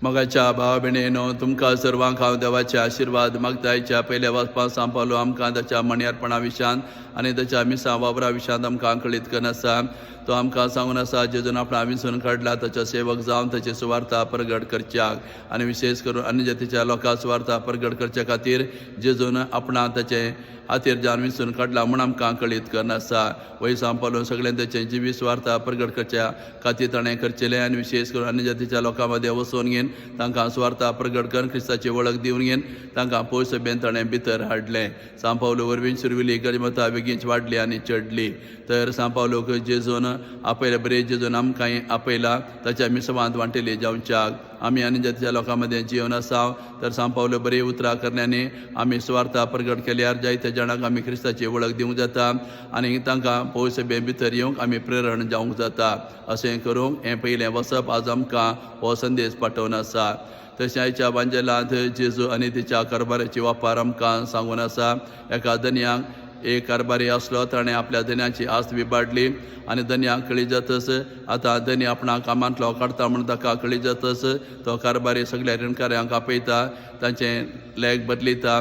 मोगाच्या भाव भयणीनो, तुमकां सर्वांक हांव देवाचे आशिर्वाद मागतायच्या पयल्या वचपाक सांपावलो आमकां ताच्या मणयारपणा विशांत आनी ताच्या मिसां वावरा विशांत आमकां कळीत करून आसा. तो आमकां सांगून आसा जेजून आपणा विंचून काडला ताच्या सेवक जावन ताची सुवार्ता प्रगट करच्याक आनी विशेश करून अन्य जातीच्या लोकांक सुवार्ता प्रगट करचे खातीर जेजून आपणा ताचे हातीर जावन विंचून काडला म्हूण आमकां कळीत करून आसा. वय सांपावलो सगळ्यांनी ताचे जिवी सुवार्ता प्रगट करच्या खातीर ताणें करचेलें आनी विशेश करून अन्य जातीच्या लोकां मदें वचून घेवन तांकां सुवार्ता प्रगट करून क्रिस्ताची वळख दिवन घेवन तांकां पयस सभेन ताणें भितर हाडलें. सांपावलो वरवीं सुरविली गजमतां बेगीनच वाडली आनी चडली. तर सांपावलोक जेजून आपयल्या बरे जेजून आमकां आपयला ताच्या मिसवांत वांटेली जावच्याक आमी आनी जातीच्या लोकां मदें जिवन आसाव. तर सांपावलो बरे उतरां करण्यानी आमी सुवार्ता प्रगट केल्यार जायत्या जाणांक आमी क्रिस्ताची वळख दिवंक जाता आनी तांकां पयस सभे भितर येवंक आमी प्रेरण जावंक जाता. अशें करूंक हें पयलें वचप आज आमकां हो संदेश पाठोवन आसा. तशें आयच्या बांजेलांत जेजू आनी तिच्या कारबाराची वापर आमकां सांगून आसा. एका धन्याक एक कारबारी आसलो, ताणें आपल्या धन्याची आस्त विबाडली आनी धन्याक कळी जातच आतां धनी आपणा कामांतलो काडटा म्हूण ताका कळी जातच तो कारबारी सगळ्या रीणकाऱ्यांक आपयता, तांचें लेग बदलिता,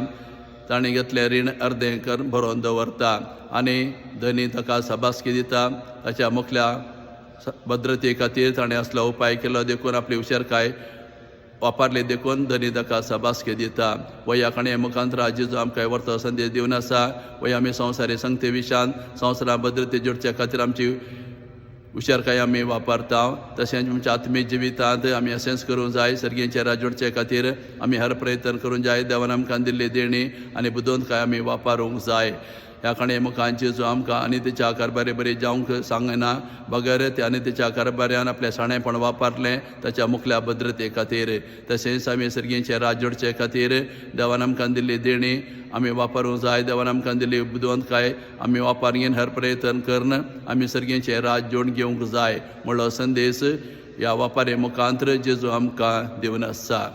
ताणें घेतलें रीण अर्दें कर भरोवन दवरता आनी धनी ताका सबासकी दिता. ताच्या मुखल्या भद्रते खातीर ताणें असलो उपाय केलो देखून आपली हुशारकाय वापरले देखून धनी ताका सबासकी दिता. वया काणे मुखांतरा जेजू आमकां व्हरतो संदेश दिवन आसा. वय आमी संवसारी संगते विशांत संवसारा भद्रते जोडच्या खातीर आमची हुशारकाय आमी वापरता. तशेंच आमच्या आत्मीय जिवितांत आमी अशेंच करूंक जाय. सर्गेचे राज जोडचे खातीर आमी हर प्रयत्न करूंक जाय. देवान आमकां दिल्ली देणी आनी बुदोवंतकाय आमी वापरूंक जाय. ह्या काणे मुखान जेजू आमकां आनी तिच्या कारबारी बरी जावंक सांगना बगर ते आनी तिच्या कारबाऱ्यान आपलें साणेपण वापरलें ताच्या मुखल्या भद्रते खातीर. तशेंच आमी सर्गेचे राज जोडचे खातीर देवान आमकां दिल्ली देणी आमी वापरूंक जाय. देवान आमकां दिल्ली बुदवंतकाय आमी वापर घेवन हर प्रयत्न करून आमी सर्गेचे राज जोड घेवंक जाय म्हणलो संदेश ह्या वापारे मुखांतर जेजू आमकां दिवन आसा.